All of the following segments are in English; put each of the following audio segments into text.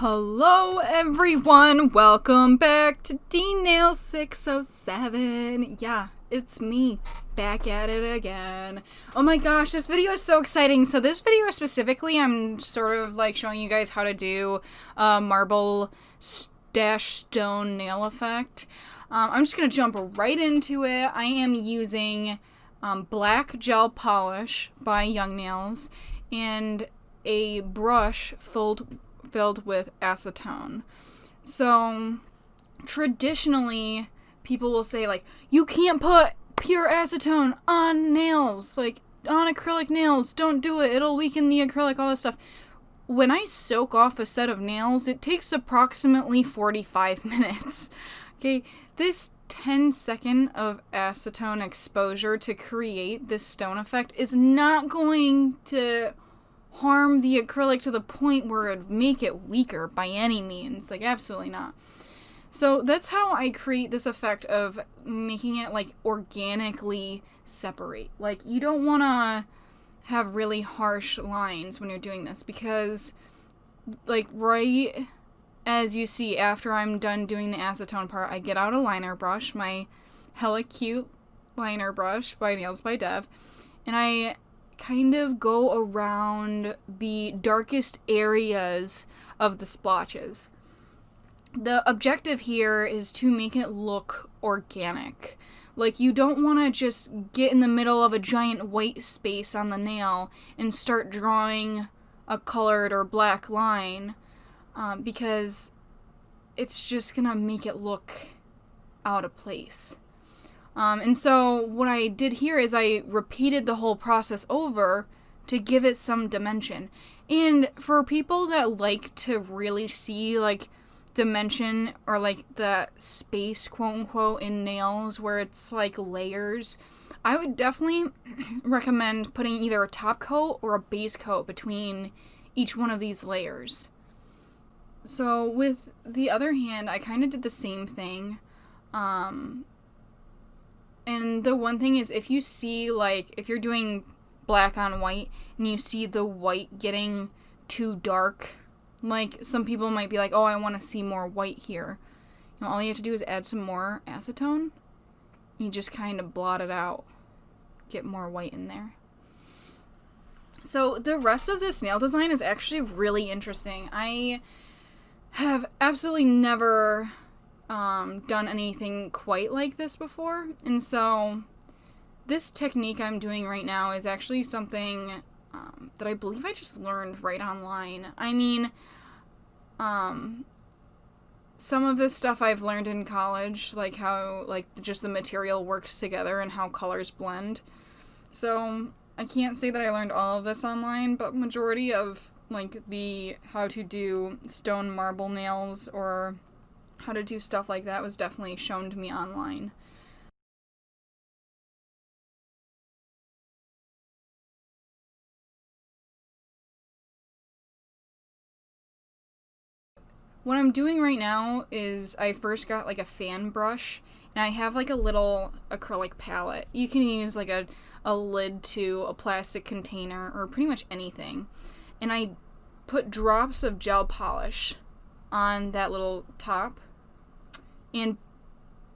Hello everyone, welcome back to DNails607. Yeah, it's me, back at it again. Oh my gosh, this video is so exciting. So this video specifically, I'm sort of like showing you guys how to do a marble dash stone nail effect. I'm just gonna jump right into it. I am using black gel polish by Young Nails and a brush filled with acetone. So traditionally people will say like, you can't put pure acetone on nails, like on acrylic nails, don't do it, it'll weaken the acrylic, all this stuff. When I soak off a set of nails, it takes approximately 45 minutes. Okay, this 10-second of acetone exposure to create this stone effect is not going to harm the acrylic to the point where it'd make it weaker by any means. Like, absolutely not. So that's how I create this effect of making it like organically separate. Like, you don't want to have really harsh lines when you're doing this, because like right as you see after I'm done doing the acetone part, I get out a liner brush, my hella cute liner brush by Nails by Dev, and I kind of go around the darkest areas of the splotches. The objective here is to make it look organic. Like, you don't want to just get in the middle of a giant white space on the nail and start drawing a colored or black line, because it's just gonna make it look out of place. And so what I did here is I repeated the whole process over to give it some dimension. And for people that like to really see like dimension or like the space, quote unquote, in nails where it's like layers, I would definitely recommend putting either a top coat or a base coat between each one of these layers. So with the other hand, I kind of did the same thing. And the one thing is, if you see, like, if you're doing black on white and you see the white getting too dark, like, some people might be like, oh, I want to see more white here. You know, all you have to do is add some more acetone. You just kind of blot it out. Get more white in there. So the rest of this nail design is actually really interesting. I have absolutely never done anything quite like this before, and so this technique I'm doing right now is actually something that I believe I just learned right online. I mean, some of this stuff I've learned in college, like how like just the material works together and how colors blend. So I can't say that I learned all of this online, but majority of like the how to do stone marble nails or how to do stuff like that was definitely shown to me online. What I'm doing right now is I first got like a fan brush, and I have like a little acrylic palette. You can use like a lid to a plastic container or pretty much anything. And I put drops of gel polish on that little top. And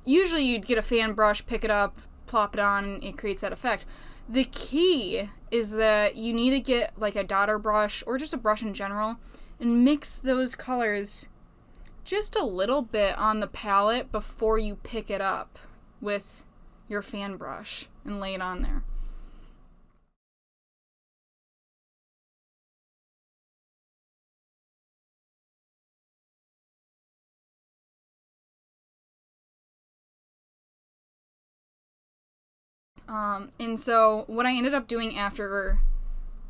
usually you'd get a fan brush, pick it up, plop it on, and it creates that effect. The key is that you need to get like a daughter brush or just a brush in general and mix those colors just a little bit on the palette before you pick it up with your fan brush and lay it on there. And so what I ended up doing after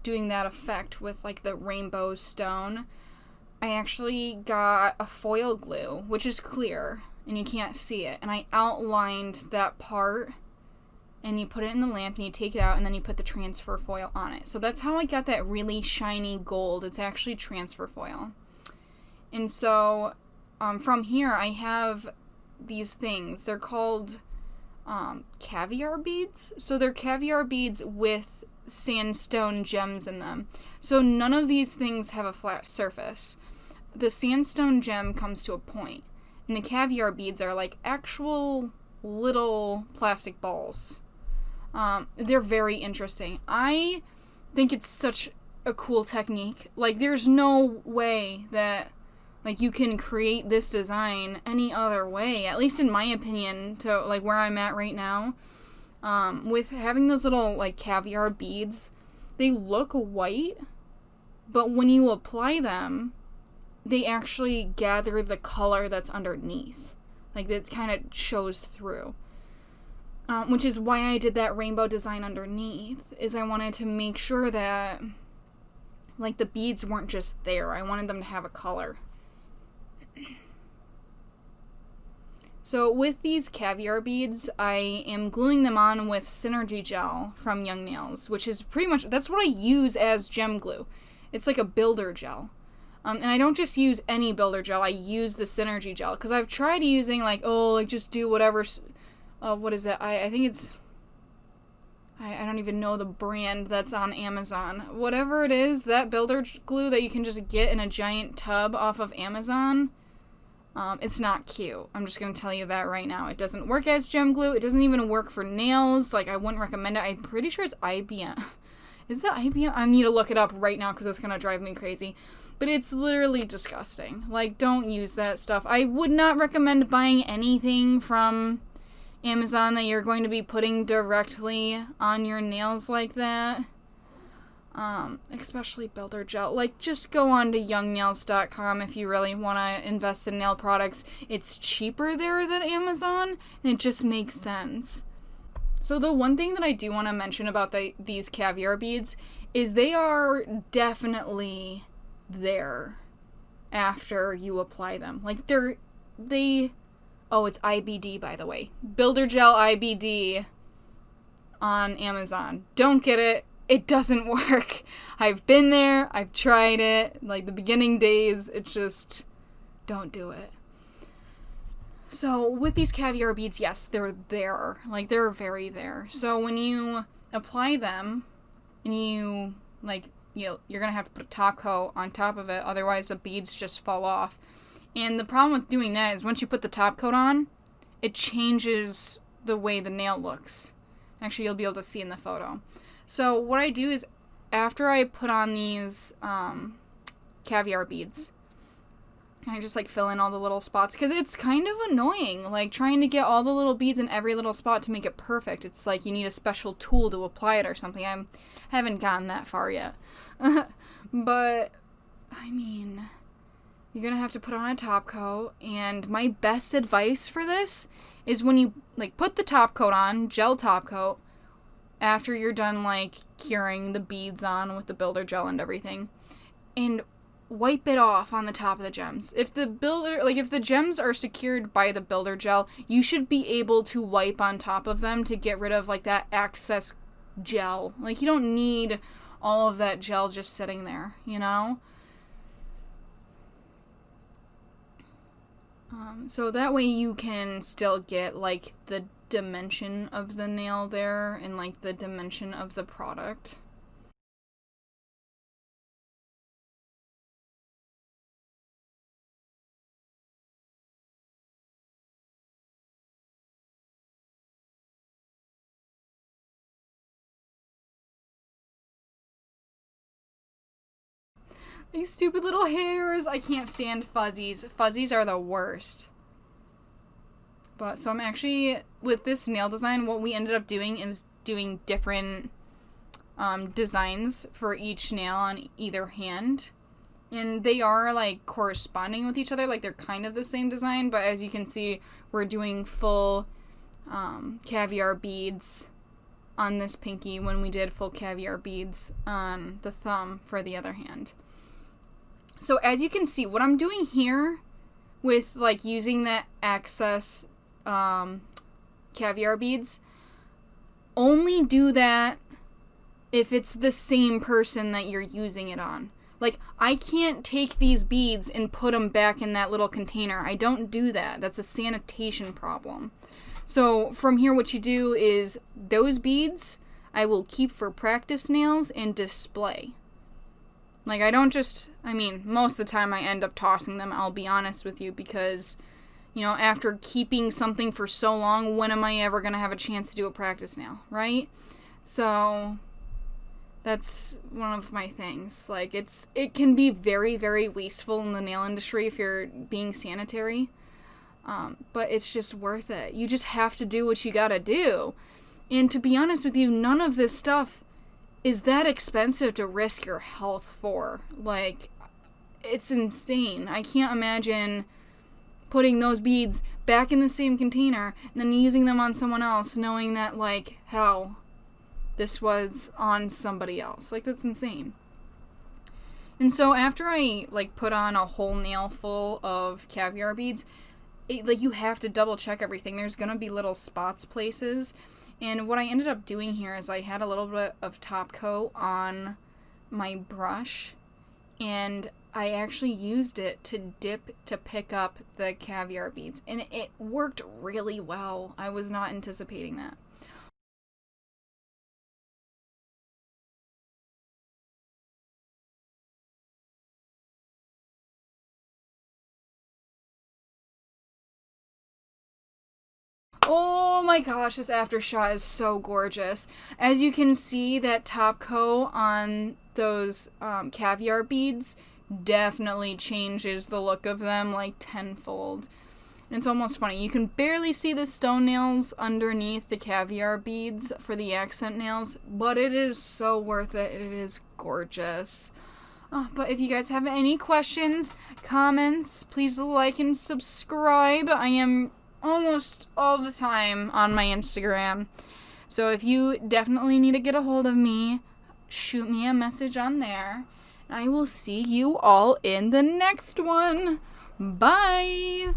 doing that effect with like the rainbow stone, I actually got a foil glue, which is clear and you can't see it, and I outlined that part, and you put it in the lamp and you take it out and then you put the transfer foil on it. So that's how I got that really shiny gold. It's actually transfer foil. And so from here I have these things. They're called caviar beads. So they're caviar beads with sandstone gems in them. So none of these things have a flat surface. the sandstone gem comes to a point, and the caviar beads are like actual little plastic balls. They're very interesting. I think it's such a cool technique. Like, there's no way that, like, you can create this design any other way, at least in my opinion, to, like, where I'm at right now. With having those little, like, caviar beads, they look white, but when you apply them, they actually gather the color that's underneath. Like, it kind of shows through. Which is why I did that rainbow design underneath, is I wanted to make sure that, like, the beads weren't just there. I wanted them to have a color. So with these caviar beads, I am gluing them on with Synergy Gel from Young Nails, which is pretty much, that's what I use as gem glue. It's like a builder gel. And I don't just use any builder gel, I use the Synergy Gel, because I've tried using, like, just do whatever, what is it? I think it's, I don't even know the brand that's on Amazon. Whatever it is, that builder glue that you can just get in a giant tub off of Amazon, it's not cute. I'm just going to tell you that right now. It doesn't work as gem glue. It doesn't even work for nails. Like, I wouldn't recommend it. I'm pretty sure it's IBM. Is that IBM? I need to look it up right now because it's going to drive me crazy. But it's literally disgusting. Like, don't use that stuff. I would not recommend buying anything from Amazon that you're going to be putting directly on your nails like that. Especially builder gel. Like, just go on to youngnails.com if you really want to invest in nail products. It's cheaper there than Amazon, and it just makes sense. So the one thing that I do want to mention about these caviar beads is they are definitely there after you apply them. Like, it's IBD, by the way. Builder Gel IBD on Amazon. Don't get it. It doesn't work. I've been there. I've tried it. Like, the beginning days, it's just, don't do it. So with these caviar beads, yes, they're there. Like, they're very there. So when you apply them and you, like, you're going to have to put a top coat on top of it. Otherwise, the beads just fall off. And the problem with doing that is once you put the top coat on, it changes the way the nail looks. Actually, you'll be able to see in the photo. So what I do is after I put on these caviar beads, I just, like, fill in all the little spots because it's kind of annoying, like, trying to get all the little beads in every little spot to make it perfect. It's like you need a special tool to apply it or something. I haven't gotten that far yet. But, I mean, you're going to have to put on a top coat, and my best advice for this is when you, like, put the top coat on, gel top coat, after you're done, like, curing the beads on with the builder gel and everything, and wipe it off on the top of the gems. If the gems are secured by the builder gel, you should be able to wipe on top of them to get rid of, like, that excess gel. Like, you don't need all of that gel just sitting there, you know? So that way you can still get, like, the dimension of the nail there and, like, the dimension of the product. These stupid little hairs. I can't stand fuzzies. Fuzzies are the worst. But, so I'm actually, with this nail design, what we ended up doing is doing different designs for each nail on either hand. And they are, like, corresponding with each other. Like, they're kind of the same design. But as you can see, we're doing full caviar beads on this pinky when we did full caviar beads on the thumb for the other hand. So as you can see, what I'm doing here with, like, using that excess caviar beads, only do that if it's the same person that you're using it on. Like, I can't take these beads and put them back in that little container. I don't do that. That's a sanitation problem. So from here, what you do is those beads I will keep for practice nails and display. Like, I don't just, I mean, most of the time I end up tossing them, I'll be honest with you, because, you know, after keeping something for so long, when am I ever going to have a chance to do a practice nail, right? So, that's one of my things. Like, it can be very, very wasteful in the nail industry if you're being sanitary, but it's just worth it. You just have to do what you gotta do. And to be honest with you, none of this stuff is that expensive to risk your health for. Like, it's insane. I can't imagine putting those beads back in the same container and then using them on someone else, knowing that, like, hell, this was on somebody else. Like, that's insane. And so after I, like, put on a whole nail full of caviar beads, like, you have to double check everything. There's gonna be little spots places. And what I ended up doing here is I had a little bit of top coat on my brush, and I actually used it to dip to pick up the caviar beads. And it worked really well. I was not anticipating that. Oh my gosh, this after shot is so gorgeous. As you can see, that top coat on those caviar beads definitely changes the look of them like tenfold. And it's almost funny. You can barely see the stone nails underneath the caviar beads for the accent nails, but it is so worth it. It is gorgeous. But if you guys have any questions, comments, please like and subscribe. I am almost all the time on my Instagram. So if you definitely need to get a hold of me, shoot me a message on there. And I will see you all in the next one. Bye!